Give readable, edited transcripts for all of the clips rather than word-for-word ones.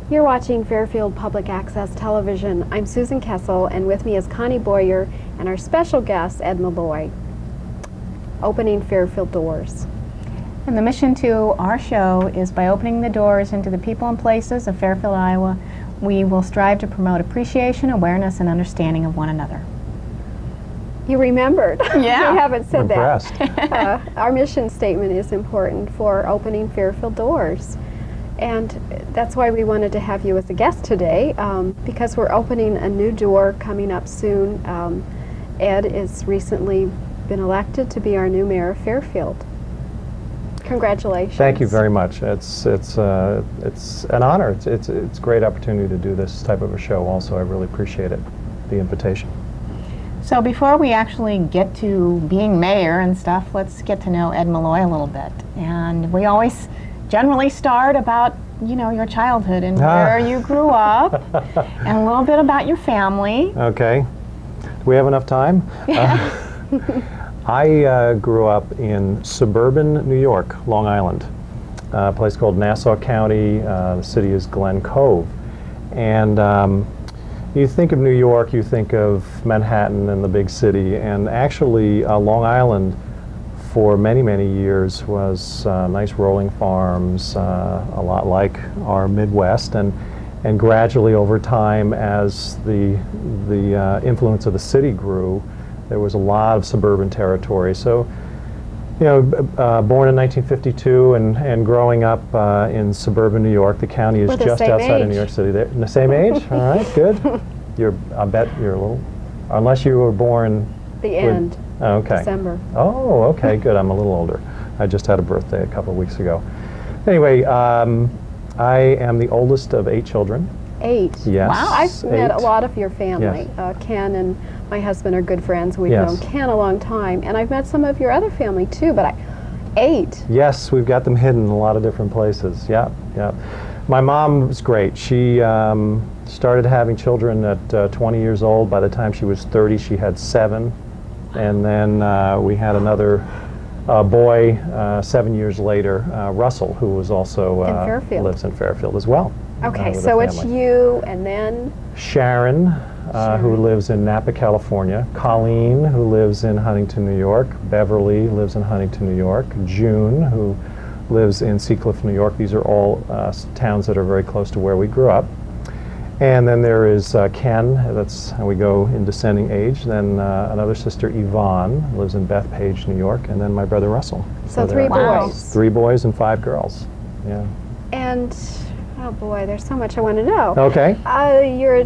You're watching Fairfield Public Access Television. I'm Susan Kessel, and with me is Connie Boyer and our special guest, Ed Malloy, opening Fairfield doors. And the mission to our show is by opening the doors into the people and places of Fairfield, Iowa, we will strive to promote appreciation, awareness, and understanding of one another. You remembered. Yeah. We haven't said Impressed. that. Our mission statement is important for opening Fairfield doors. And that's why we wanted to have you as a guest today, because we're opening a new door coming up soon. Ed has recently been elected to be our new mayor of Fairfield. Congratulations. Thank you very much. It's an honor. It's a great opportunity to do this type of a show. Also, I really appreciate it, the invitation. So before we actually get to being mayor and stuff, let's get to know Ed Malloy a little bit. And we always generally start about, you know, your childhood and where you grew up and a little bit about your family. Okay. Do we have enough time? I grew up in suburban New York, Long Island, a place called Nassau County. The city is Glen Cove. And you think of New York, you think of Manhattan and the big city, and actually Long Island for many, many years was nice rolling farms, a lot like our Midwest, and gradually over time as the influence of the city grew, there was a lot of suburban territory. So, you know, born in 1952 and growing up in suburban New York, the county is just outside of New York City. They're in the same age? All right, good. I bet you're a little, unless you were born... The end. Oh, okay. December. Oh, okay, good. I'm a little older. I just had a birthday a couple of weeks ago. Anyway, I am the oldest of 8 children. 8? Yes. Wow. I've met a lot of your family. Yes. Ken and my husband are good friends. We've Yes. known Ken a long time. And I've met some of your other family too, but 8? Yes, we've got them hidden in a lot of different places. Yeah, yeah. My mom was great. She started having children at 20 years old. By the time she was 30, she had 7. And then we had another boy 7 years later, Russell, who was also lives in Fairfield as well. Okay, so it's you and then? Sharon, who lives in Napa, California. Colleen, who lives in Huntington, New York. Beverly lives in Huntington, New York. June, who lives in Seacliff, New York. These are all towns that are very close to where we grew up. And then there is Ken, that's how we go in descending age. Then another sister, Yvonne, lives in Bethpage, New York. And then my brother, Russell. So 3 boys. 3 boys and 5 girls, yeah. And, oh boy, there's so much I want to know. Okay. Your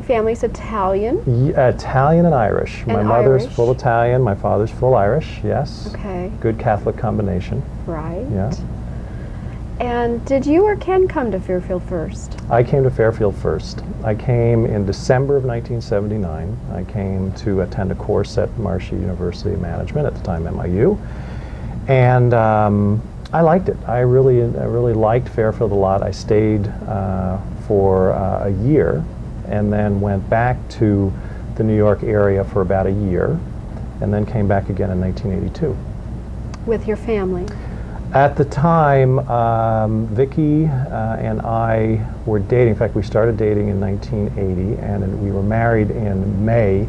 family's Italian? Italian and Irish. My mother's full Italian, my father's full Irish, yes. Okay. Good Catholic combination. Right. Yeah. And did you or Ken come to Fairfield first? I came to Fairfield first. I came in December of 1979. I came to attend a course at Marshall University of Management, at the time MIU, and I liked it. I really liked Fairfield a lot. I stayed for a year, and then went back to the New York area for about a year, and then came back again in 1982. With your family? At the time, Vicki and I were dating. In fact, we started dating in 1980, and we were married in May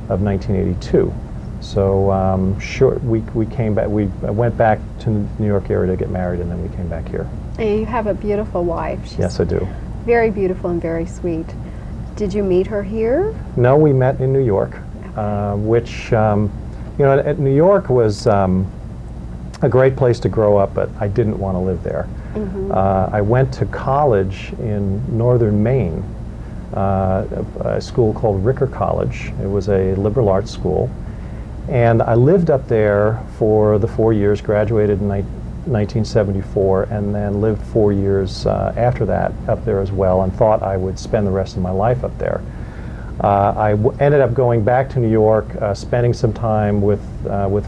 of 1982. So we came back. We went back to the New York area to get married, and then we came back here. And you have a beautiful wife. She's yes, I do. Very beautiful and very sweet. Did you meet her here? No, we met in New York, which, you know, New York was a great place to grow up, but I didn't want to live there. Mm-hmm. I went to college in northern Maine, a school called Ricker College. It was a liberal arts school. And I lived up there for the 4 years, graduated in 1974, and then lived 4 years after that up there as well, and thought I would spend the rest of my life up there. I ended up going back to New York, spending some time with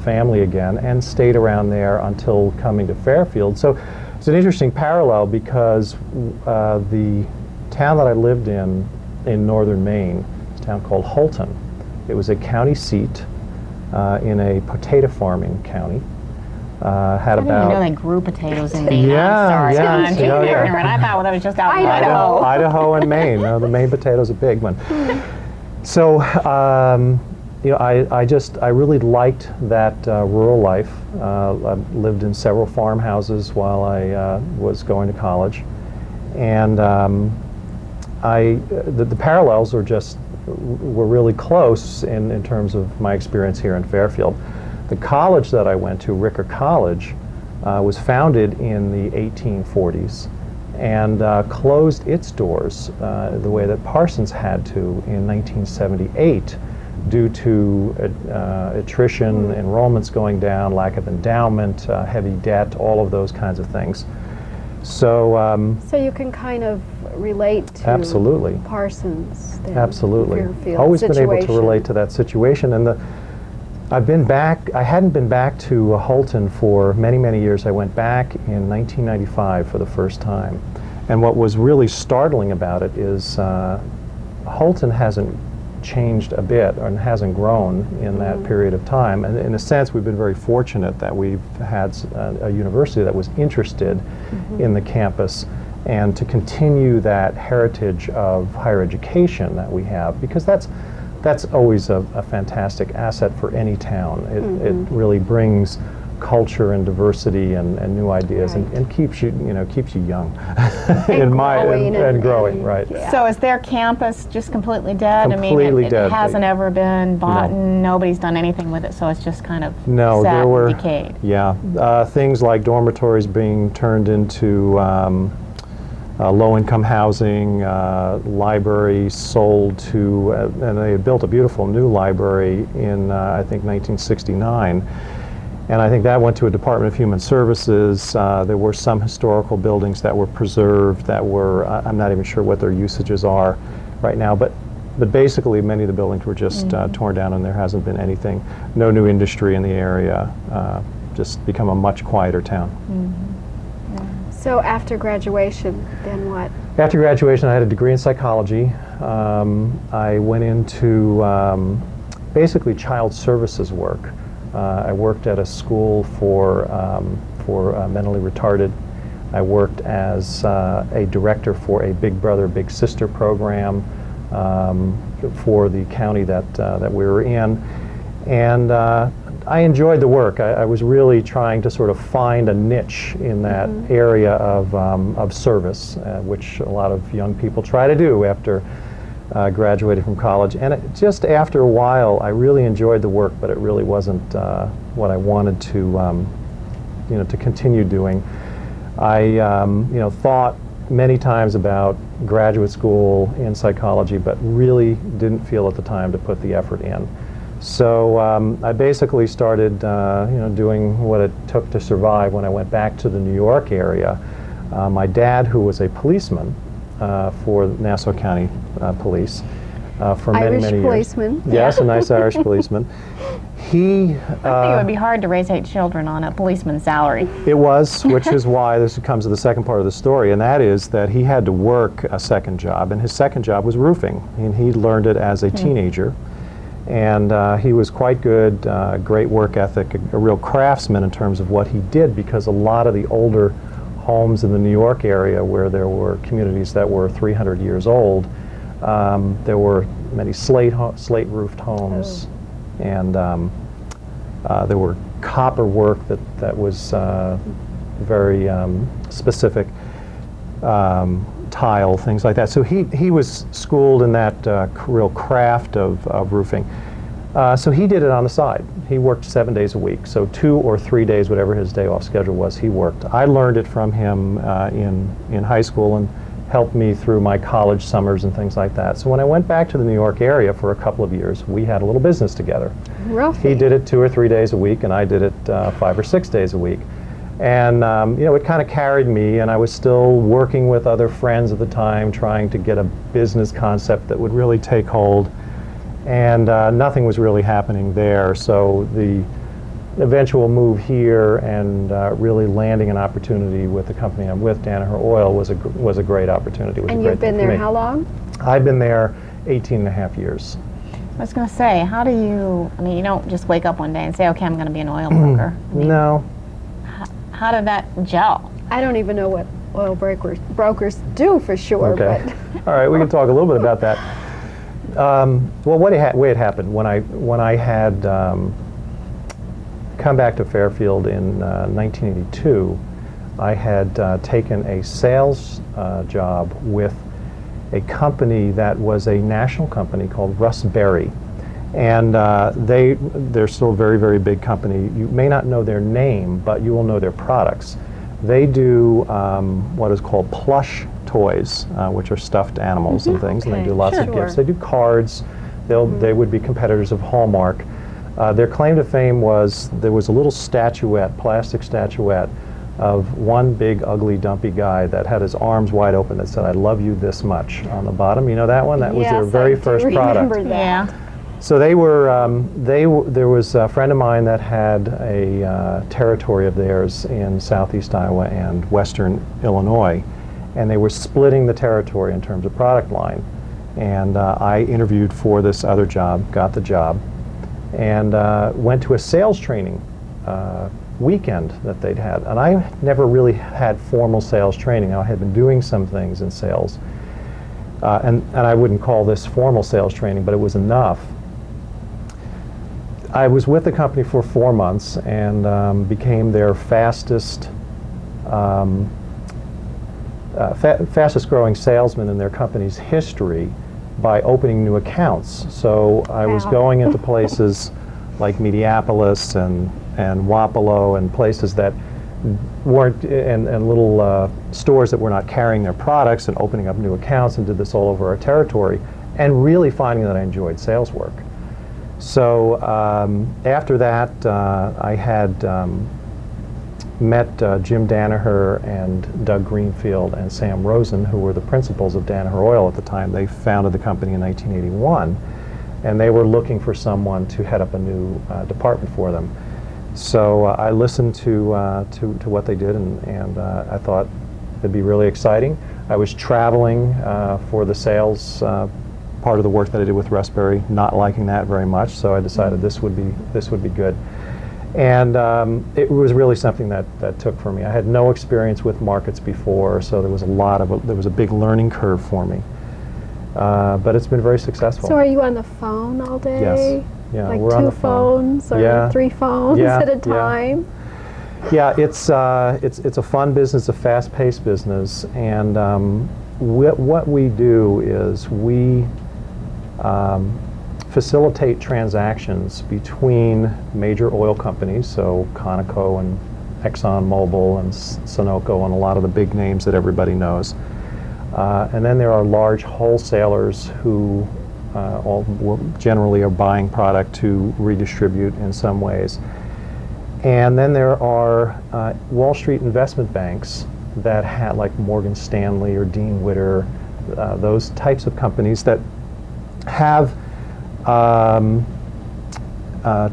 family again, and stayed around there until coming to Fairfield. So it's an interesting parallel, because the town that I lived in northern Maine, is a town called Holton. It was a county seat in a potato farming county. Had I didn't even know about they grew potatoes in Maine. Yeah, I'm sorry, yeah, I'm yeah, too yeah. ignorant. I thought that was just out in Idaho. Idaho. Idaho and Maine. No, the Maine potato's a big one. So, you know, I really liked that rural life. I lived in several farmhouses while I was going to college, and the parallels were really close in terms of my experience here in Fairfield. The college that I went to, Ricker College, was founded in the 1840s and closed its doors the way that Parsons had to in 1978 due to attrition, enrollments going down, lack of endowment, heavy debt, all of those kinds of things. So, So you can kind of relate to absolutely. Parsons. Then, Absolutely. Fairfield Always been able to situation. relate to that situation. And I've been back, I hadn't been back to Holton for many, many years. I went back in 1995 for the first time. And what was really startling about it is Holton hasn't changed a bit and hasn't grown in that period of time. And in a sense, we've been very fortunate that we've had a university that was interested in the campus and to continue that heritage of higher education that we have, because that's always a fantastic asset for any town. It really brings culture and diversity and new ideas and keeps you young and growing, right. Yeah. So is their campus just completely dead? Completely I mean, it dead. hasn't ever been bought No. and nobody's done anything with it, so it's just kind of No, sat there and were decayed. things like dormitories being turned into low-income housing, libraries sold to, and they had built a beautiful new library in I think 1969. And I think that went to a Department of Human Services. There were some historical buildings that were preserved that were, I'm not even sure what their usages are right now, but basically many of the buildings were just torn down and there hasn't been anything, no new industry in the area, just become a much quieter town. So after graduation, then what? After graduation, I had a degree in psychology. I went into basically child services work. I worked at a school for mentally retarded. I worked as a director for a Big Brother, Big Sister program for the county that we were in. And I enjoyed the work. I was really trying to sort of find a niche in that area of service, which a lot of young people try to do after graduated from college. And just after a while, I really enjoyed the work, but it really wasn't what I wanted to, to continue doing. I, thought many times about graduate school in psychology, but really didn't feel at the time to put the effort in. So I basically started, doing what it took to survive when I went back to the New York area. My dad, who was a policeman for Nassau County Police for many, many years. Irish policeman. Yes, a nice Irish policeman. He. I think it would be hard to raise 8 children on a policeman's salary. It was, which is why this comes to the second part of the story, and that is that he had to work a second job, and his second job was roofing, and he learned it as a teenager. And he was quite good, great work ethic, a real craftsman in terms of what he did, because a lot of the older homes in the New York area where there were communities that were 300 years old, there were many slate-roofed homes, and there were copper work that was very specific, tile, things like that. So he was schooled in that real craft of roofing. So he did it on the side. He worked 7 days a week. So 2 or 3 days, whatever his day off schedule was, he worked. I learned it from him in high school and helped me through my college summers and things like that. So when I went back to the New York area for a couple of years, we had a little business together. Roughy. He did it 2 or 3 days a week, and I did it 5 or 6 days a week. And it kind of carried me, and I was still working with other friends at the time, trying to get a business concept that would really take hold. And nothing was really happening there. So the eventual move here and really landing an opportunity with the company I'm with, Danaher Oil, was a great opportunity. It was And a great you've been thing for there me. how long? I've been there 18 and a half years. I was going to say, how do you, I mean, you don't just wake up one day and say, okay, I'm going to be an oil broker. I mean, No. how did that gel? I don't even know what oil brokers do for sure. Okay. But All right, we can talk a little bit about that. Well, way it happened, when I had come back to Fairfield in 1982, I had taken a sales job with a company that was a national company called Russ Berry. And they're still a very, very big company. You may not know their name, but you will know their products. They do what is called plush toys, which are stuffed animals and things, and they Okay, do lots of sure. gifts. They do cards. They would be competitors of Hallmark. Their claim to fame was there was a little statuette, plastic statuette, of one big, ugly, dumpy guy that had his arms wide open that said, "I love you this much" on the bottom. You know that one? That was their yes, very I do first product. remember that. Yeah. So they were, there was a friend of mine that had a territory of theirs in southeast Iowa and western Illinois, and they were splitting the territory in terms of product line. And I interviewed for this other job, got the job, and went to a sales training weekend that they'd had. And I never really had formal sales training. I had been doing some things in sales. And I wouldn't call this formal sales training, but it was enough. I was with the company for 4 months and became their fastest growing salesman in their company's history by opening new accounts. So I was Wow. going into places like Mediapolis and Wapello and places that weren't, and little stores that were not carrying their products, and opening up new accounts, and did this all over our territory, and really finding that I enjoyed sales work. So after that, I had met Jim Danaher and Doug Greenfield and Sam Rosen, who were the principals of Danaher Oil at the time. They founded the company in 1981, and they were looking for someone to head up a new department for them. So I listened to what they did, and I thought it'd be really exciting. I was traveling for the sales part of the work that I did with Russ Berry, not liking that very much, so I decided this would be good. And it was really something that took for me. I had no experience with markets before, so there was a big learning curve for me. But it's been very successful. So are you on the phone all day? Yes. Yeah, like we're on two the phone. phones or Yeah. 3 phones Yeah, at a yeah. time? Yeah, it's a fun business, a fast-paced business, and what we do is we facilitate transactions between major oil companies, so Conoco and ExxonMobil and Sunoco and a lot of the big names that everybody knows. And then there are large wholesalers who generally are buying product to redistribute in some ways. And then there are Wall Street investment banks that have, like Morgan Stanley or Dean Witter, those types of companies that have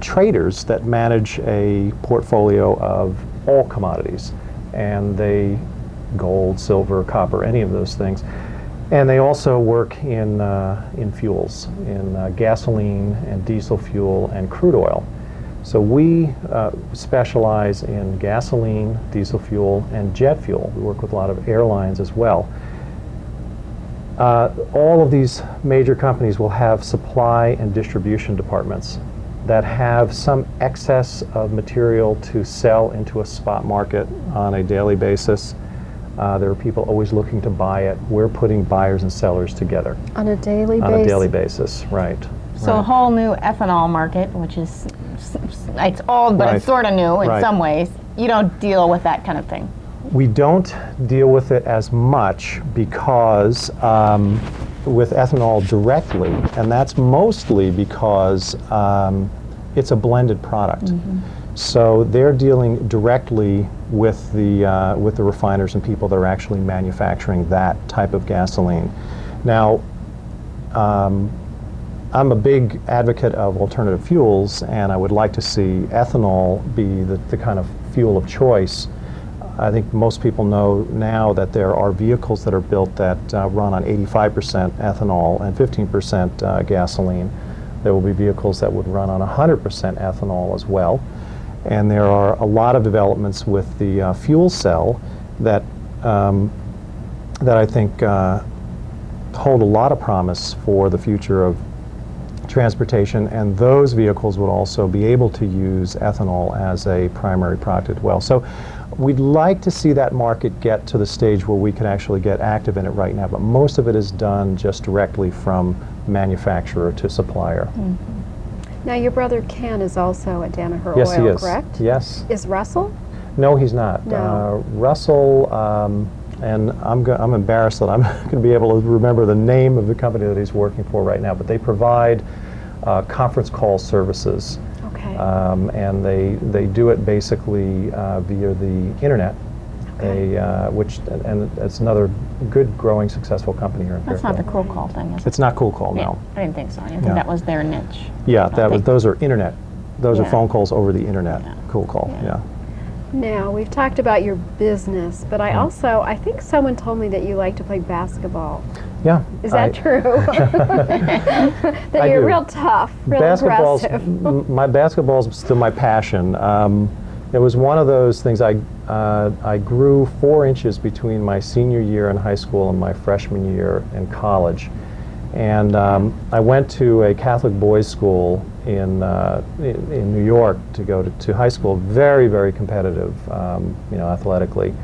traders that manage a portfolio of all commodities, and they gold, silver, copper, any of those things. And they also work in fuels, in gasoline and diesel fuel and crude oil. So we specialize in gasoline, diesel fuel, and jet fuel. We work with a lot of airlines as well. All of these major companies will have supply and distribution departments that have some excess of material to sell into a spot market on a daily basis. There are people always looking to buy it. We're putting buyers and sellers together. On a daily basis? On a daily basis, right. So a whole new ethanol market, which is, it's old, but it's sort of new in some ways. You don't deal with that kind of thing. We don't deal with it as much because with ethanol directly, and that's mostly because it's a blended product. Mm-hmm. So they're dealing directly with the refiners and people that are actually manufacturing that type of gasoline. Now, I'm a big advocate of alternative fuels, and I would like to see ethanol be the kind of fuel of choice. I think most people know now that there are vehicles that are built that run on 85% ethanol and 15% gasoline. There will be vehicles that would run on 100% ethanol as well. And there are a lot of developments with the fuel cell that that I think hold a lot of promise for the future of transportation, and those vehicles would also be able to use ethanol as a primary product as well. So we'd like to see that market get to the stage where we can actually get active in it right now, but most of it is done just directly from manufacturer to supplier. Now, your brother Ken is also at Danaher Yes, Oil, he is. correct? Yes. Is Russell? No, he's not. No. Russell, and I'm embarrassed that I'm going to be able to remember the name of the company that he's working for right now, but they provide conference call services. Okay. And they do it basically via the internet, Okay. and it's another good, growing, successful company here in That's Fairfield. not the cool call thing, is it? It's not Cool Call, Yeah, no. I didn't think so. I didn't Yeah. think that was their niche. Yeah, I think- those are internet. Those are Yeah. phone calls over the internet. Yeah. Cool Call, Yeah. yeah. Now, we've talked about your business, but Mm. I think someone told me that you like to play basketball. Yeah. Is that true? That I you're do. real tough, real Basketball's aggressive. my basketball's still my passion. It was one of those things. I grew 4 inches between my senior year in high school and my freshman year in college, and I went to a Catholic boys' school in New York to go to high school. Very, very competitive, athletically.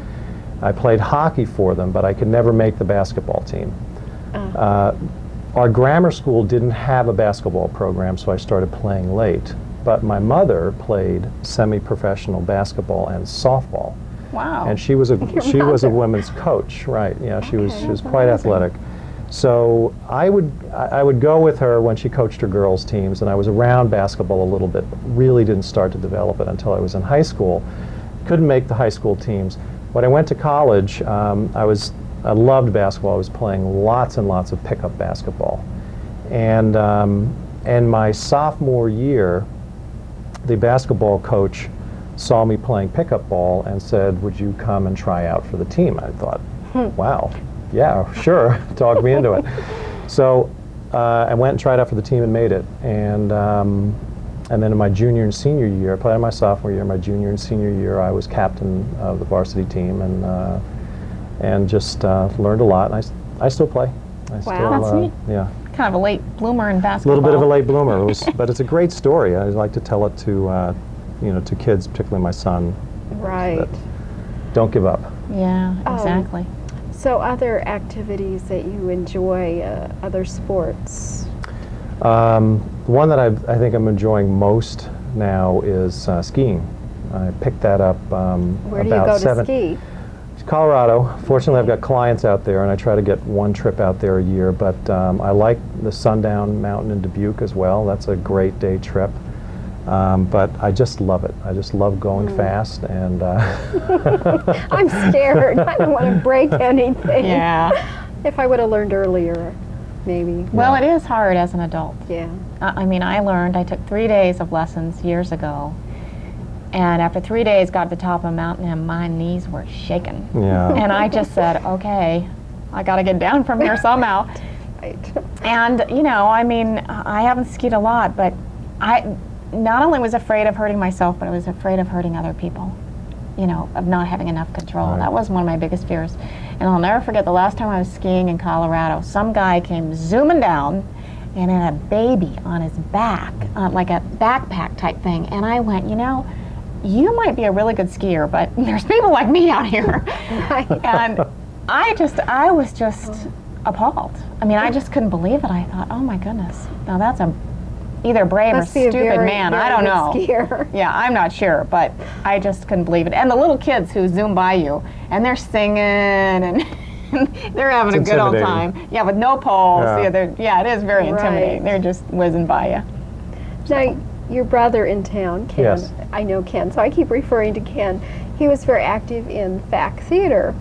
I played hockey for them, but I could never make the basketball team. Our grammar school didn't have a basketball program, so I started playing late. But my mother played semi-professional basketball and softball, Wow. and she was a mother. women's coach, right? Yeah, she was Okay, that's quite amazing. athletic. So I would go with her when she coached her girls' teams, and I was around basketball a little bit, but really didn't start to develop it until I was in high school. Couldn't make the high school teams. When I went to college, I loved basketball. I was playing lots and lots of pickup basketball, and my sophomore year, the basketball coach saw me playing pickup ball and said, "Would you come and try out for the team?" I thought, "Wow, yeah, sure." Talk me into it. So I went and tried out for the team and made it. And then in my junior and senior year, I played in my sophomore year. My junior and senior year, I was captain of the varsity team, and just learned a lot. And I still play. I still, That's neat. Yeah. Kind of a late bloomer in A basketball. little bit of a late bloomer, but it's a great story. I like to tell it to, to kids, particularly my son. Right. That don't give up. Yeah, exactly. So other activities that you enjoy, other sports? The one that I think I'm enjoying most now is skiing. I picked that up Where do you about go to ski? Colorado. Fortunately, I've got clients out there, and I try to get one trip out there a year. But I like the Sundown Mountain in Dubuque as well. That's a great day trip. But I just love it. I just love going fast, and I'm scared. I don't want to break anything. Yeah. If I would have learned earlier, maybe. Well, it is hard as an adult. Yeah. I mean, I took 3 days of lessons years ago, and after 3 days got to the top of a mountain and my knees were shaking. yeah. And I just said, okay, I got to get down from here somehow. Right. And, I mean, I haven't skied a lot, but I not only was afraid of hurting myself, but I was afraid of hurting other people, of not having enough control. Right. That was one of my biggest fears. And I'll never forget the last time I was skiing in Colorado, some guy came zooming down and had a baby on his back, like a backpack type thing. And I went, you might be a really good skier, but there's people like me out here. And I was just appalled. I mean, I just couldn't believe it. I thought, oh my goodness, now that's either brave Must or be a stupid very, man. very I don't good know. skier. Yeah, I'm not sure, but I just couldn't believe it. And the little kids who zoom by you, and they're singing, and they're having It's a good old intimidating. time. Yeah, with no poles. Yeah. Yeah, it is very Right. intimidating. They're just whizzing by you. Now, your brother in town, Ken, Yes. I know Ken, so I keep referring to Ken. He was very active in FAC theater.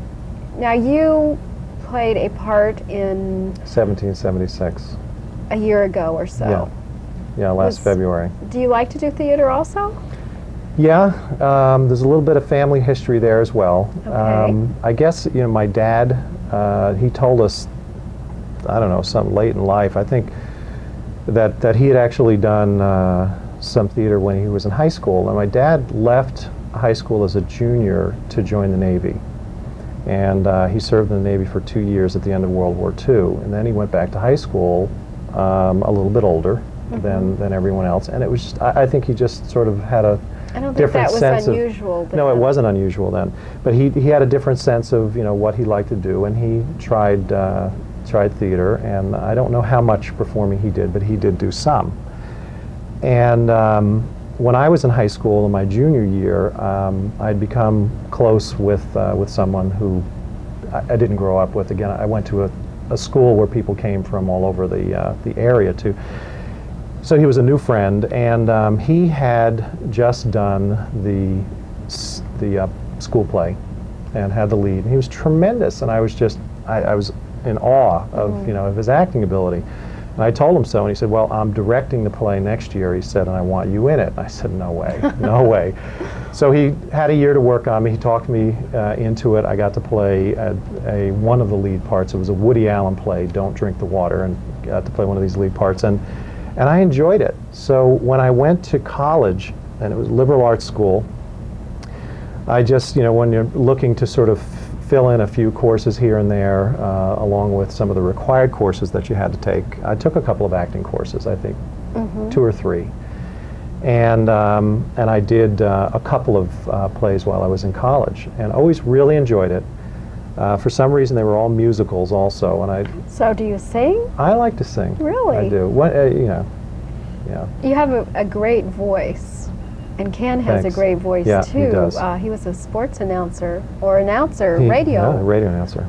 Now, you played a part in 1776. a year ago or so. Yeah. Yeah, last Was- February. Do you like to do theater also? Yeah, there's a little bit of family history there as well. Okay. I guess, my dad, he told us, I don't know, something late in life, I think, that he had actually done some theater when he was in high school, and my dad left high school as a junior to join the Navy. And he served in the Navy for 2 years at the end of World War II, and then he went back to high school a little bit older than everyone else, and it was just, I think he just sort of had a I don't think different that was sense unusual. no, it wasn't unusual then, but he had a different sense of, you know, what he liked to do, and he tried theater, and I don't know how much performing he did, but he did do some. And when I was in high school in my junior year, I'd become close with someone who I didn't grow up with. Again, I went to a school where people came from all over the area too. So he was a new friend, and he had just done the school play and had the lead. And he was tremendous, and I was just I was in awe of of his acting ability. And I told him so, and he said, "Well, I'm directing the play next year," he said, "and I want you in it." I said, "No way, no way." So he had a year to work on me. He talked me into it. I got to play one of the lead parts. It was a Woody Allen play, Don't Drink the Water, and got to play one of these lead parts. And I enjoyed it. So when I went to college, and it was liberal arts school, I just, when you're looking to sort of fill in a few courses here and there, along with some of the required courses that you had to take, I took a couple of acting courses, I think 2 or 3. And I did a couple of plays while I was in college, and always really enjoyed it. For some reason, they were all musicals also, and So do you sing? I like to sing. Really? I do. What, yeah. You have a great voice, and Ken has Thanks. a great voice Yeah, too. he does. He was a sports announcer, radio. Yeah, radio announcer.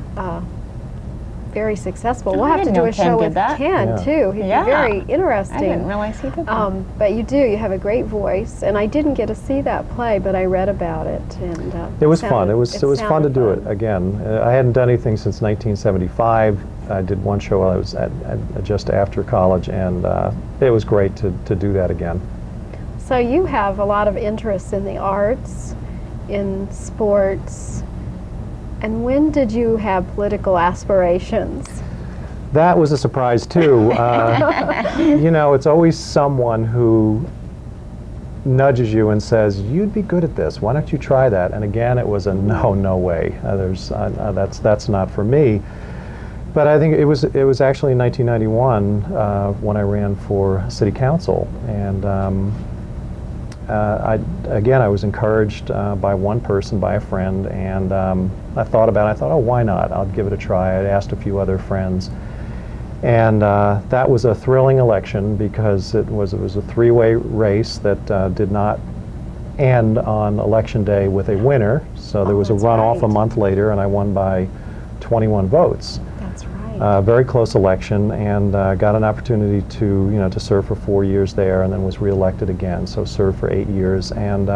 Very successful. Oh, We'll I have to didn't do know a Ken show did with that. Ken Yeah. too. He'd Yeah. be very interesting. I didn't realize he did that. But you do. You have a great voice, and I didn't get to see that play, but I read about it, and It was sounded- fun. It was fun to sounded do fun. it again. I hadn't done anything since 1975. I did one show while I was at just after college, and it was great to do that again. So you have a lot of interest in the arts, in sports, and when did you have political aspirations? That was a surprise too. It's always someone who nudges you and says, "You'd be good at this. Why don't you try that?" And again, it was a no way. That's not for me. But I think it was actually in 1991 when I ran for city council, and I was encouraged by one person, by a friend, and I thought about it. I thought, oh, why not? I'll give it a try. I'd asked a few other friends. And that was a thrilling election because it was a 3-way race that did not end on election day with a winner. So there was a that's runoff right. a month later, and I won by 21 votes. That's right. Very close election, and got an opportunity to serve for 4 years there, and then was reelected again. So served for 8 years, and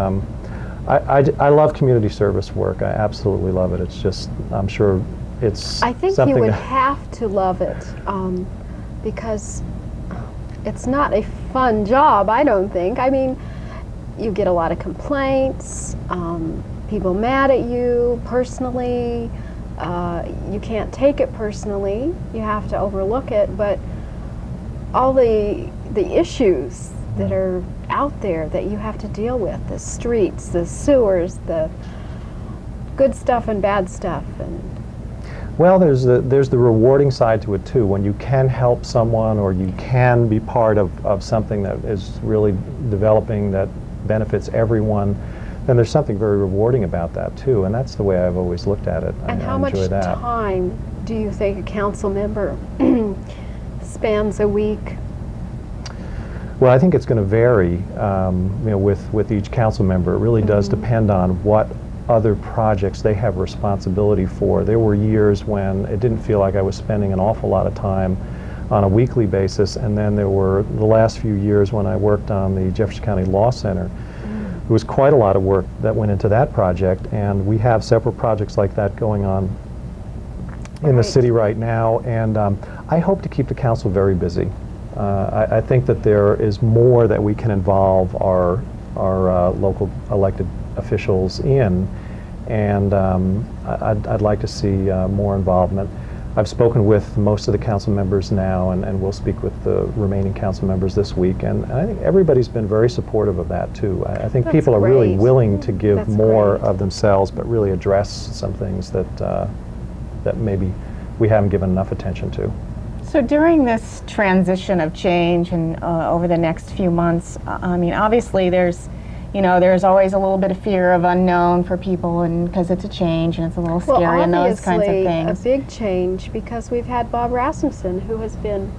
I love community service work. I absolutely love it. It's just, I'm sure it's I think something you would that- have to love it because it's not a fun job, I don't think. I mean, you get a lot of complaints, people mad at you personally. You can't take it personally. You have to overlook it, but all the issues that are out there that you have to deal with, the streets, the sewers, the good stuff and bad stuff, and Well, there's the rewarding side to it too. When you can help someone, or you can be part of something that is really developing that benefits everyone, then there's something very rewarding about that too. And that's the way I've always looked at it. And I how much enjoy that. time do you think a council member spans a week? Well, I think it's going to vary, with each council member. It really does depend on what other projects they have responsibility for. There were years when it didn't feel like I was spending an awful lot of time on a weekly basis, and then there were the last few years when I worked on the Jefferson County Law Center. There was quite a lot of work that went into that project, and we have several projects like that going on in the city right now, and I hope to keep the council very busy. I think that there is more that we can involve our local elected officials in, and I'd like to see more involvement. I've spoken with most of the council members now, and we'll speak with the remaining council members this week. And I think everybody's been very supportive of that, too. I think That's people are really great. willing to give That's more great. of themselves, but really address some things that, that maybe we haven't given enough attention to. So during this transition of change and over the next few months, I mean, obviously there's always a little bit of fear of unknown for people, and because it's a change and it's a little scary and those kinds of obviously, things. a big change because we've had Bob Rasmussen, who has been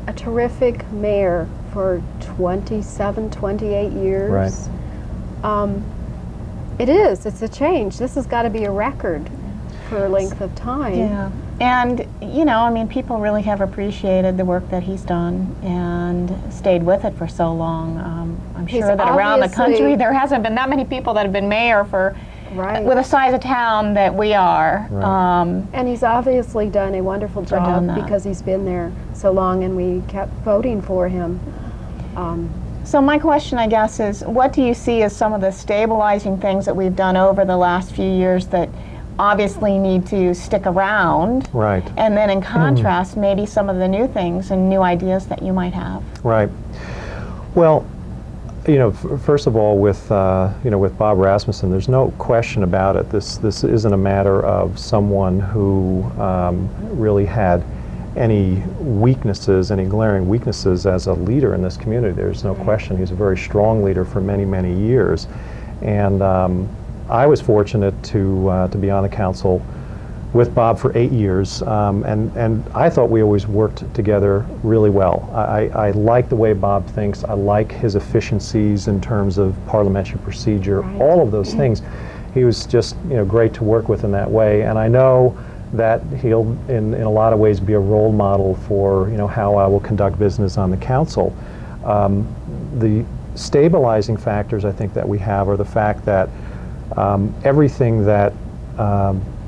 a terrific mayor for 27, 28 years. Right. It's a change. This has got to be a record for a length of time. Yeah. And, I mean, people really have appreciated the work that he's done and stayed with it for so long. I'm He's sure that around the obviously- country there hasn't been that many people that have been mayor for, Right. with the size of town that we are. Right. And he's obviously done a wonderful done job that. because he's been there so long and we kept voting for him. So my question, I guess, is what do you see as some of the stabilizing things that we've done over the last few years that obviously need to stick around? Right. And then in contrast, maybe some of the new things and new ideas that you might have. Right. Well, first of all, with with Bob Rasmussen, there's no question about it. This isn't a matter of someone who really had any weaknesses, any glaring weaknesses as a leader in this community. There's no question. He's a very strong leader for many, many years, and I was fortunate to be on the council with Bob for 8 years, and I thought we always worked together really well. I like the way Bob thinks. I like his efficiencies in terms of parliamentary procedure, Right. all of those things. He was just great to work with in that way, and I know that he'll in a lot of ways be a role model for how I will conduct business on the council. The stabilizing factors I think that we have are the fact that everything that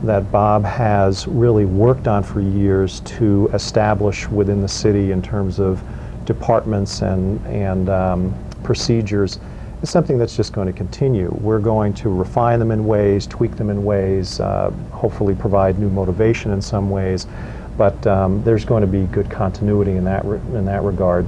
that Bob has really worked on for years to establish within the city in terms of departments and procedures is something that's just going to continue. We're going to refine them in ways, tweak them in ways, hopefully provide new motivation in some ways, but there's going to be good continuity in that regard.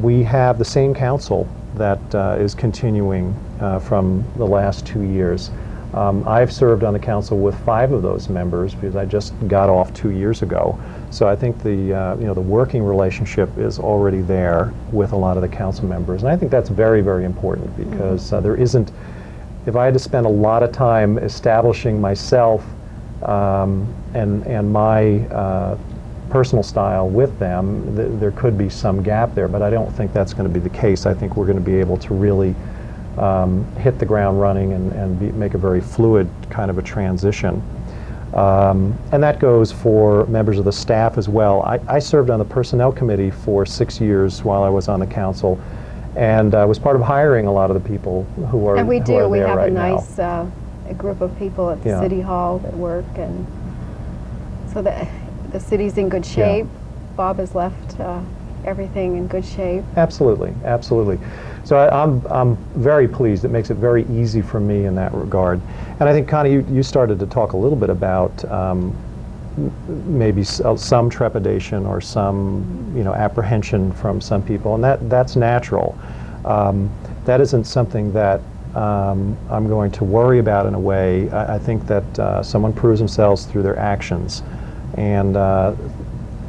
We have the same council that is continuing from the last 2 years. I've served on the council with 5 of those members because I just got off 2 years ago. So I think the working relationship is already there with a lot of the council members, and I think that's very, very important because there isn't. If I had to spend a lot of time establishing myself and my personal style with them, there could be some gap there, but I don't think that's going to be the case. I think we're going to be able to really hit the ground running and make a very fluid kind of a transition. And that goes for members of the staff as well. I served on the Personnel Committee for 6 years while I was on the council, and was part of hiring a lot of the people who are And we who are do. We there have right a now. nice a group of people at the Yeah. City Hall that work, and so the city's in good shape. Bob has left everything in good shape. Absolutely, absolutely. So I'm very pleased. It makes it very easy for me in that regard. And I think, Connie, you started to talk a little bit about maybe some trepidation or some apprehension from some people, and that's natural. That isn't something that I'm going to worry about in a way. I think that someone proves themselves through their actions, and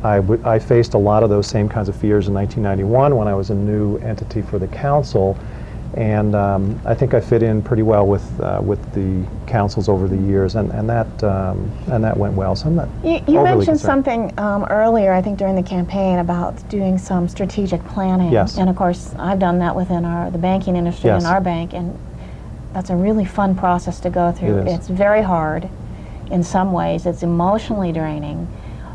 I faced a lot of those same kinds of fears in 1991 when I was a new entity for the council, and I think I fit in pretty well with the councils over the years, and that went well. So I'm not You overly mentioned concerned. something earlier, I think during the campaign, about doing some strategic planning. Yes. And of course, I've done that within the banking industry Yes. in our bank, and that's a really fun process to go through. It is. It's very hard in some ways. It's emotionally draining.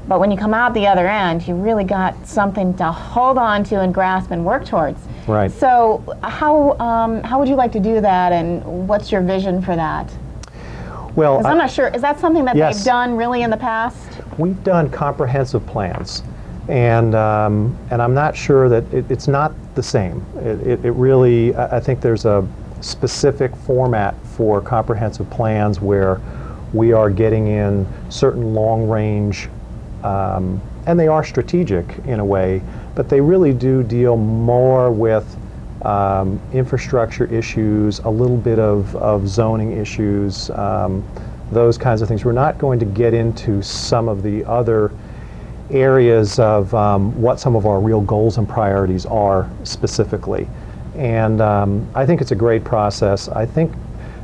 But when you come out the other end, you really got something to hold on to and grasp and work towards. Right. So how would you like to do that, and what's your vision for that? Well, 'Cause I'm not sure, is that something that Yes. they've done really in the past? we've done comprehensive plans, and I'm not sure that it's not the same. It really, I think there's a specific format for comprehensive plans where we are getting in certain long-range, and they are strategic in a way, but they really do deal more with infrastructure issues, a little bit of zoning issues, those kinds of things. We're not going to get into some of the other areas of what some of our real goals and priorities are specifically. And I think it's a great process. I think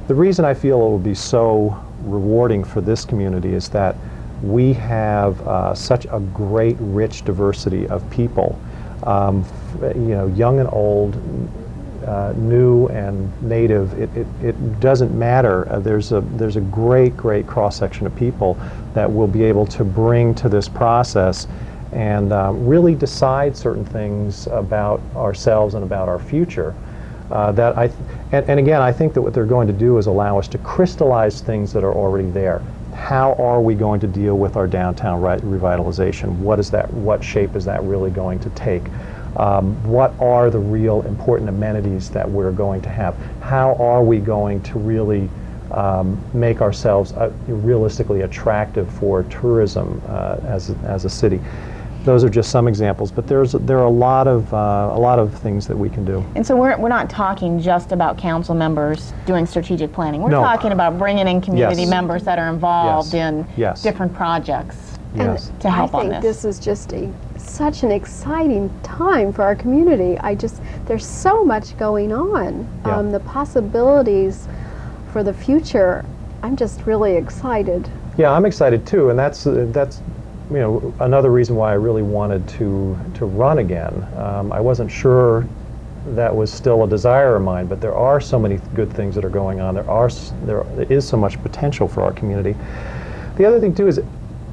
the reason I feel it will be so rewarding for this community is that we have such a great, rich diversity of people, young and old, new and native. It doesn't matter. There's a great cross-section of people that we'll be able to bring to this process and really decide certain things about ourselves and about our future. And again, I think that what they're going to do is allow us to crystallize things that are already there. How are we going to deal with our downtown revitalization? What shape is that really going to take? What are the real important amenities that we're going to have? How are we going to really make ourselves realistically attractive for tourism as a city? Those are just some examples, but there are a lot of things that we can do. And so we're not talking just about council members doing strategic planning. We're talking about bringing in community members that are involved in different projects to help on this. I think this is just such an exciting time for our community. There's so much going on. The possibilities for the future, I'm just really excited. Yeah, I'm excited too, and that's another reason why I really wanted to run again. I wasn't sure that was still a desire of mine, but there are so many good things that are going on. There is so much potential for our community. The other thing too is,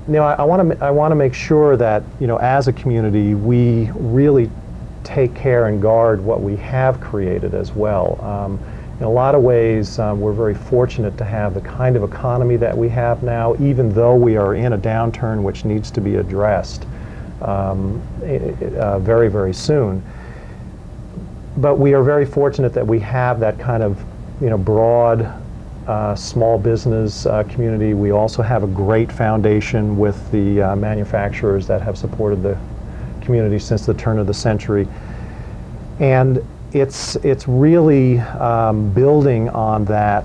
I want to make sure that as a community we really take care and guard what we have created as well. In a lot of ways, we're very fortunate to have the kind of economy that we have now, even though we are in a downturn which needs to be addressed very, very soon. But we are very fortunate that we have that kind of broad small business community. We also have a great foundation with the manufacturers that have supported the community since the turn of the century. And it's really building on that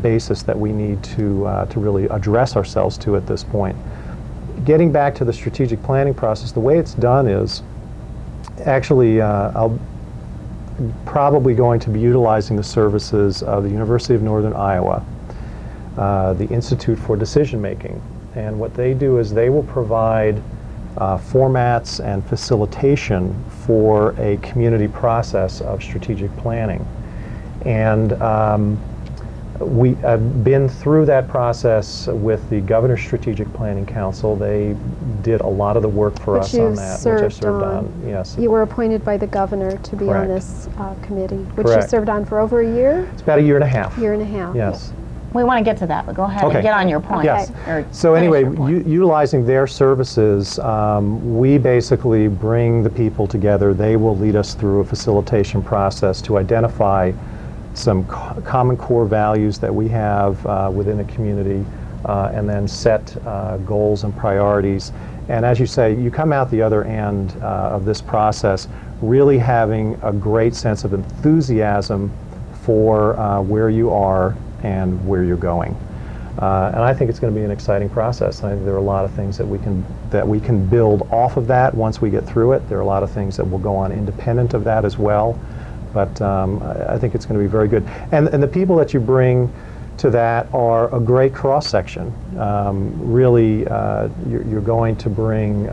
basis that we need to really address ourselves to at this point. Getting back to the strategic planning process, the way it's done is actually I'll probably going to be utilizing the services of the University of Northern Iowa, the Institute for Decision Making, and what they do is they will provide formats and facilitation for a community process of strategic planning. And we have been through that process with the Governor's Strategic Planning Council. They did a lot of the work for us on that, which I served on. Yes. You were appointed by the Governor to be on this committee, which Correct. you served on for over a year? It's about a year and a half. Year and a half. Yes. We want to get to that, but go ahead and get on your point. Yes. Or So anyway, finish your point. utilizing their services, we basically bring the people together. They will lead us through a facilitation process to identify some common core values that we have within a community, and then set goals and priorities. And as you say, you come out the other end of this process really having a great sense of enthusiasm for where you are and where you're going. And I think it's going to be an exciting process. I think there are a lot of things that we can build off of that once we get through it. There are a lot of things that will go on independent of that as well. But I think it's going to be very good. And the people that you bring to that are a great cross-section. Really, you're going to bring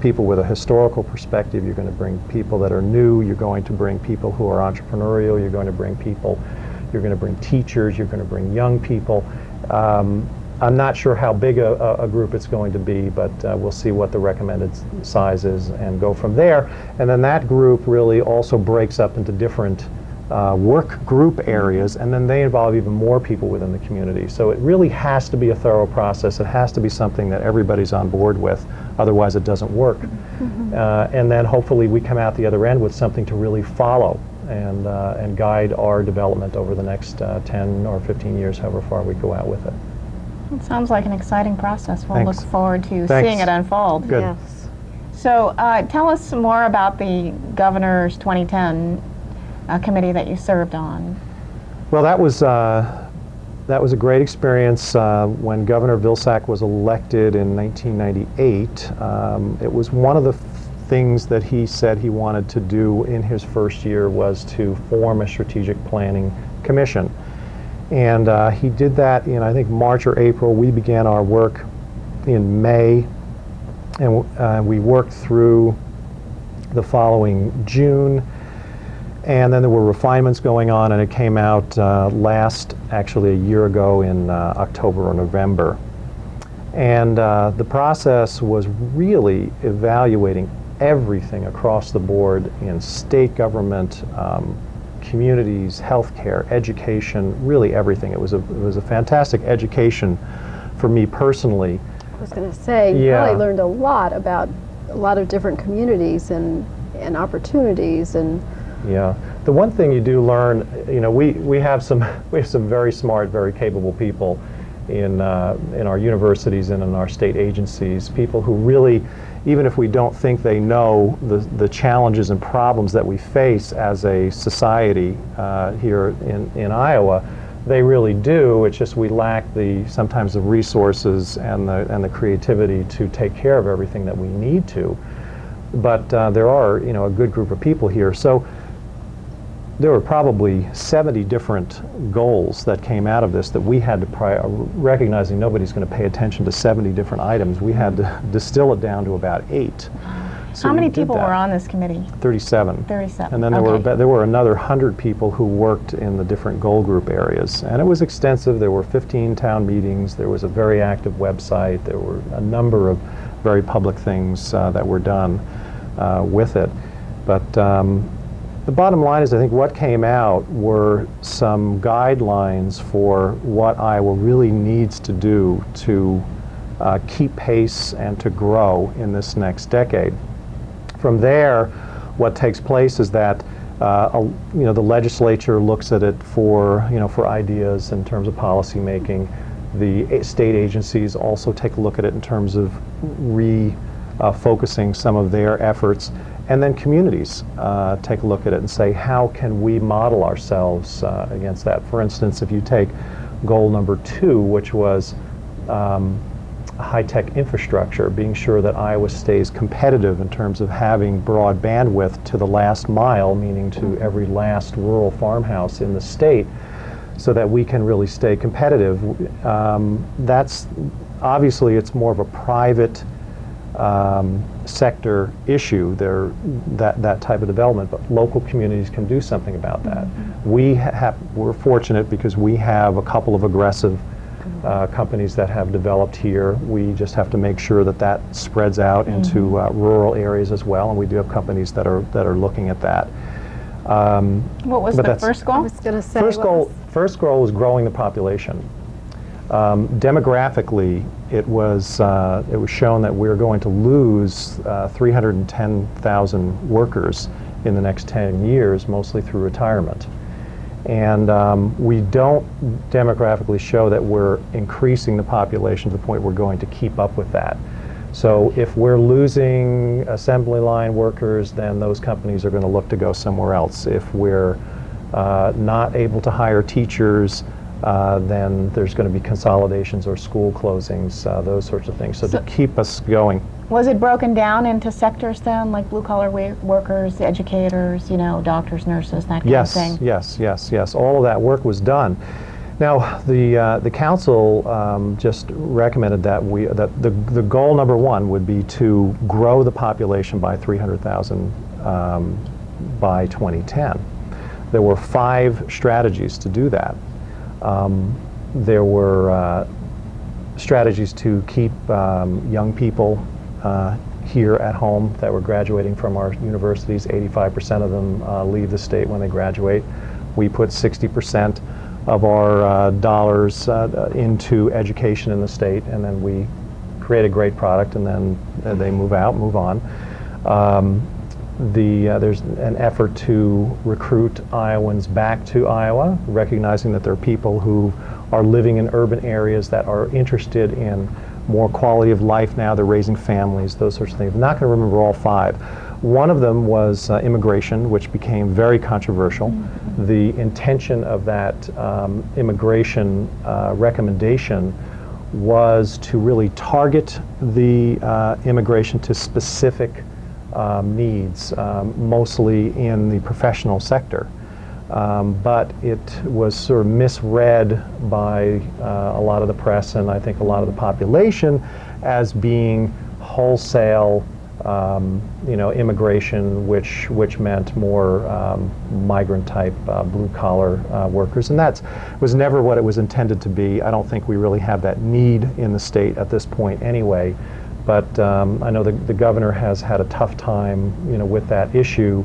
people with a historical perspective. You're going to bring people that are new. You're going to bring people who are entrepreneurial. You're going to bring people. You're going to bring teachers. You're going to bring young people. I'm not sure how big a group it's going to be, but we'll see what the recommended size is and go from there. And then that group really also breaks up into different work group areas, and then they involve even more people within the community. So it really has to be a thorough process. It has to be something that everybody's on board with, otherwise it doesn't work. And then hopefully we come out the other end with something to really follow and guide our development over the next 10 or 15 years, however far we go out with it. It sounds like an exciting process. We'll Thanks. look forward to Thanks. seeing it unfold. Good. Yes. So tell us more about the Governor's 2010 committee that you served on. Well, that was a great experience when Governor Vilsack was elected in 1998. It was one of the things that he said he wanted to do in his first year was to form a strategic planning commission. And he did that in, I think, March or April. We began our work in May, and we worked through the following June. And then there were refinements going on, and it came out actually a year ago in October or November. And the process was really evaluating everything across the board in state government, communities, healthcare, education, really everything. It was a fantastic education for me personally. I was going to say, you Yeah. probably learned a lot about a lot of different communities and opportunities and. Yeah, the one thing you do learn, we have some very smart, very capable people in our universities and in our state agencies. People who really, even if we don't think they know the challenges and problems that we face as a society here in Iowa, they really do. It's just we lack sometimes the resources and the creativity to take care of everything that we need to. But there are a good group of people here. So there were probably 70 different goals that came out of this that we had to recognizing nobody's going to pay attention to 70 different items. We had to distill it down to about 8. So How many we did people that. were on this committee? 37. 37. And then there were another 100 people who worked in the different goal group areas. And it was extensive. There were 15 town meetings. There was a very active website. There were a number of very public things that were done with it. But the bottom line is, I think what came out were some guidelines for what Iowa really needs to do to keep pace and to grow in this next decade. From there, what takes place is that the legislature looks at it for ideas in terms of policy making. The state agencies also take a look at it in terms of focusing some of their efforts. And then communities take a look at it and say, how can we model ourselves against that? For instance, if you take goal number 2, which was high-tech infrastructure, being sure that Iowa stays competitive in terms of having broad bandwidth to the last mile, meaning to every last rural farmhouse in the state, so that we can really stay competitive. That's obviously, it's more of a private sector issue, that type of development, but local communities can do something about that. We're fortunate because we have a couple of aggressive companies that have developed here. We just have to make sure that spreads out into rural areas as well, and we do have companies that are looking at that. What was the first goal? I was going to say, first goal was growing the population. Demographically, it was shown that we're going to lose 310,000 workers in the next 10 years, mostly through retirement. And we don't demographically show that we're increasing the population to the point we're going to keep up with that. So if we're losing assembly line workers, then those companies are going to look to go somewhere else. If we're not able to hire teachers, then there's going to be consolidations or school closings, those sorts of things. So to keep us going. Was it broken down into sectors then, like blue-collar workers, educators, doctors, nurses, that kind of thing? Yes. All of that work was done. Now, the council just recommended that the goal number 1 would be to grow the population by 300,000 by 2010. There were 5 strategies to do that. There were strategies to keep young people here at home that were graduating from our universities. 85% of them leave the state when they graduate. We put 60% of our dollars into education in the state, and then we create a great product, and then they move on. There's an effort to recruit Iowans back to Iowa, recognizing that there are people who are living in urban areas that are interested in more quality of life now. They're raising families, those sorts of things. I'm not going to remember all 5. One of them was immigration, which became very controversial. The intention of that immigration recommendation was to really target the immigration to specific needs, mostly in the professional sector. But it was sort of misread by a lot of the press and I think a lot of the population as being wholesale immigration, which meant more migrant-type, blue-collar workers, and that was never what it was intended to be. I don't think we really have that need in the state at this point, anyway. But I know the governor has had a tough time, with that issue.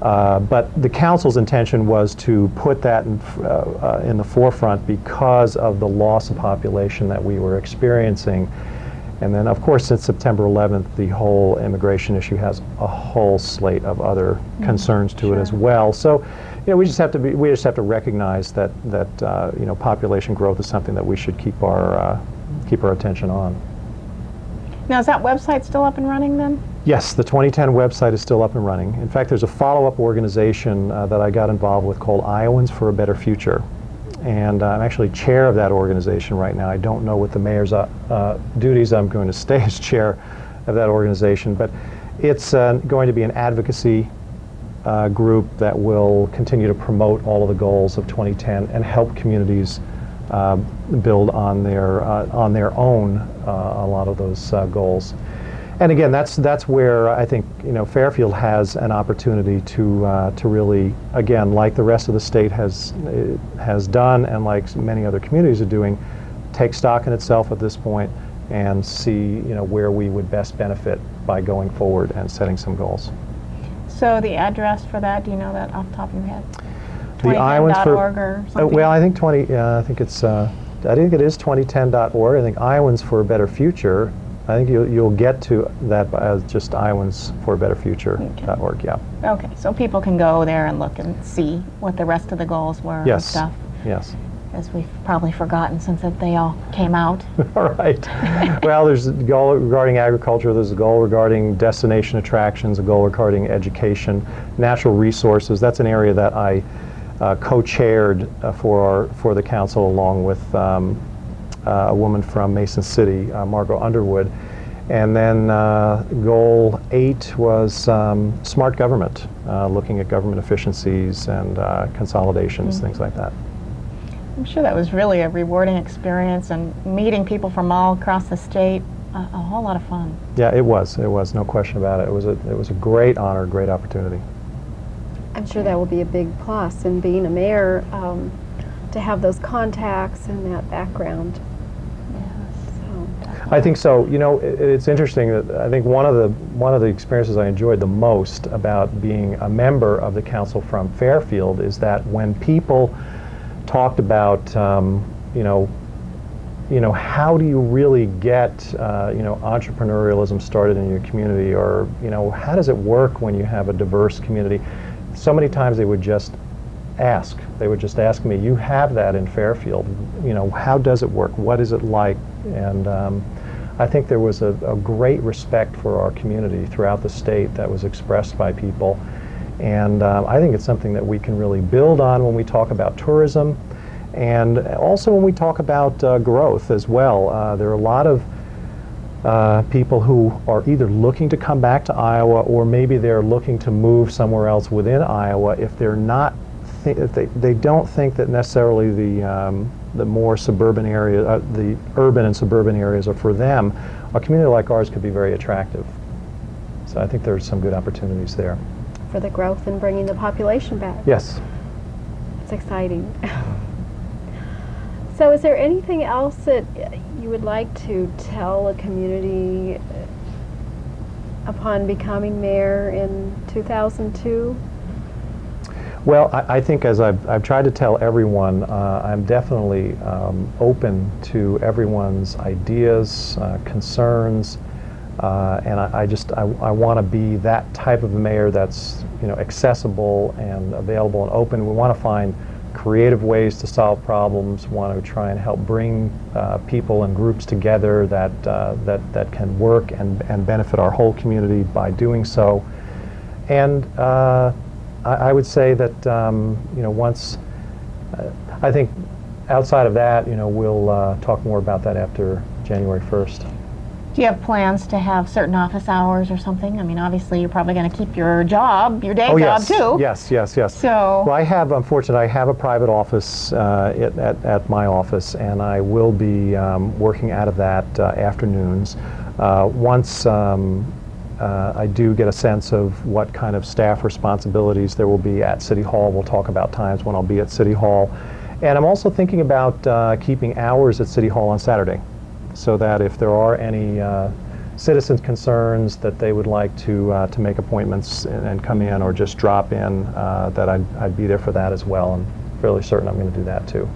But the council's intention was to put that in the forefront because of the loss of population that we were experiencing. And then, of course, since September 11th, the whole immigration issue has a whole slate of other concerns to it as well. So, we just have to recognize that population growth is something that we should keep our attention on. Now, is that website still up and running then? Yes, the 2010 website is still up and running. In fact, there's a follow-up organization that I got involved with called Iowans for a Better Future. And I'm actually chair of that organization right now. I don't know what the mayor's duties. I'm going to stay as chair of that organization. But it's going to be an advocacy group that will continue to promote all of the goals of 2010 and help communities build on their own a lot of those goals. And again, that's where I think Fairfield has an opportunity to really, again, like the rest of the state has done, and like many other communities are doing, take stock in itself at this point and see where we would best benefit by going forward and setting some goals. So the address for that, do you know that off the top of your head? The Iowans for or something? well, I think I think it is 2010.org. I think Iowans for a Better Future. I think you'll get to that as just Iowans for a Better Future.org. Yeah. Okay, so people can go there and look and see what the rest of the goals were and stuff. Yes. As we've probably forgotten since they all came out. All right. Well, there's a goal regarding agriculture, there's a goal regarding destination attractions, a goal regarding education, natural resources. That's an area that I co-chaired for the council along with a woman from Mason City, Margot Underwood. And then goal 8 was smart government, looking at government efficiencies and consolidations, things like that. I'm sure that was really a rewarding experience, and meeting people from all across the state, a whole lot of fun. Yeah, it was, no question about it. It was a great honor, great opportunity. I'm sure that will be a big plus in being a mayor, to have those contacts and that background. I think so. It's interesting that I think one of the experiences I enjoyed the most about being a member of the council from Fairfield is that when people talked about how do you really get entrepreneurialism started in your community, or how does it work when you have a diverse community, so many times they would just ask. They would just ask me, "You have that in Fairfield. How does it work? What is it like?" And I think there was a great respect for our community throughout the state that was expressed by people. And I think it's something that we can really build on when we talk about tourism, and also when we talk about growth as well. There are a lot of people who are either looking to come back to Iowa, or maybe they're looking to move somewhere else within Iowa. If they're not, if they don't think that necessarily the more suburban area, the urban and suburban areas are for them, a community like ours could be very attractive. So I think there's some good opportunities there. For the growth and bringing the population back. Yes. It's exciting. So is there anything else that you would like to tell a community upon becoming mayor in 2002? Well, I think, as I've tried to tell everyone, I'm definitely open to everyone's ideas, concerns. And I want to be that type of mayor that's, accessible and available and open. We want to find creative ways to solve problems. Want to try and help bring people and groups together that can work and benefit our whole community by doing so. And I would say that once I think outside of that, we'll talk more about that after January 1st. Do you have plans to have certain office hours or something? I mean, obviously, you're probably going to keep your job, your day job, too. Yes. So, well, unfortunately, I have a private office at my office, and I will be working out of that afternoons. Once I do get a sense of what kind of staff responsibilities there will be at City Hall, we'll talk about times when I'll be at City Hall. And I'm also thinking about keeping hours at City Hall on Saturday, so that if there are any citizens' concerns that they would like to make appointments and come in or just drop in, that I'd be there for that as well. I'm fairly certain I'm going to do that too.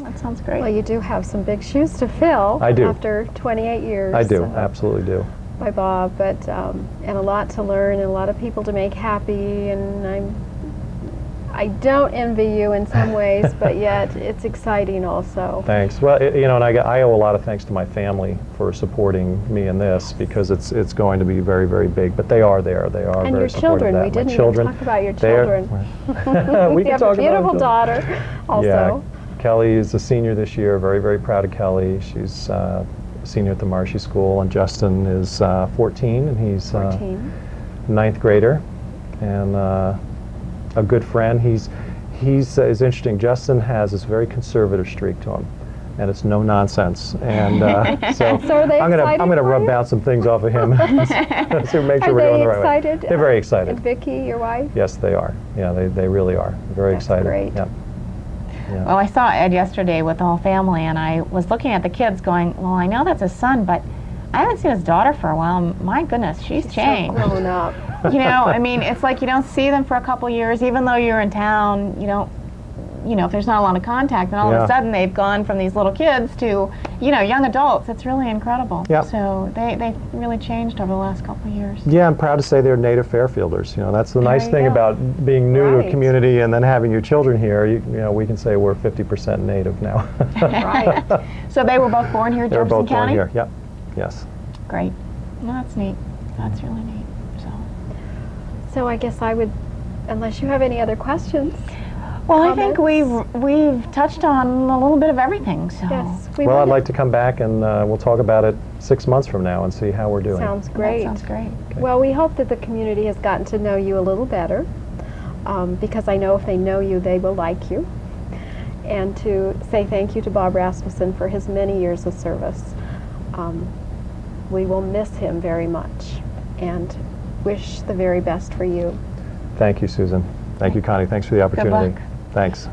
that sounds great. Well, you do have some big shoes to fill. I do. After 28 years. I do, absolutely do. By Bob, but and a lot to learn and a lot of people to make happy, and I don't envy you in some ways, but yet it's exciting also. Thanks. Well, and I owe a lot of thanks to my family for supporting me in this, because it's going to be very, very big. But they are there. They are And very your children. We didn't even talk about your children. We You can have talk a beautiful about daughter also. Yeah, Kelly is a senior this year. Very, very proud of Kelly. She's a senior at the Marshy School, and Justin is 14, and he's 14. Ninth grader, and a good friend. He's is interesting. Justin has this very conservative streak to him, and it's no nonsense. And so, So are they I'm excited gonna for rub you? down some things off of him to make sure we're Are going they the right excited? way. They're very excited. And Vicki, your wife? Yes, they are. Yeah, they really are. Very That's excited. great. Yeah. Yeah. Well, I saw Ed yesterday with the whole family, and I was looking at the kids going, well, I know that's his son, but I haven't seen his daughter for a while. My goodness, she's changed. So grown up. I mean, it's like you don't see them for a couple years, even though you're in town, if there's not a lot of contact, and all of Yeah. a sudden they've gone from these little kids to, young adults. It's really incredible. Yep. So they really changed over the last couple of years. Yeah, I'm proud to say they're native Fairfielders. That's the nice you thing go. about being new to Right. a community and then having your children here. We can say we're 50% native now. Right. So they were both born here in They were Jefferson both born County? here. Yep. Yes. Great. Well, that's neat. That's really neat. So I guess I would, unless you have any other questions. Well, I think Comments? we've touched on a little bit of everything. So Yes. Well, I'd like to come back and we'll talk about it 6 months from now and see how we're doing. Sounds That great. sounds great. Okay. Well, we hope that the community has gotten to know you a little better, because I know if they know you, they will like you. And to say thank you to Bob Rasmussen for his many years of service. We will miss him very much and wish the very best for you. Thank you, Susan. Thank you, Connie. Thanks for the opportunity. luck. Thanks.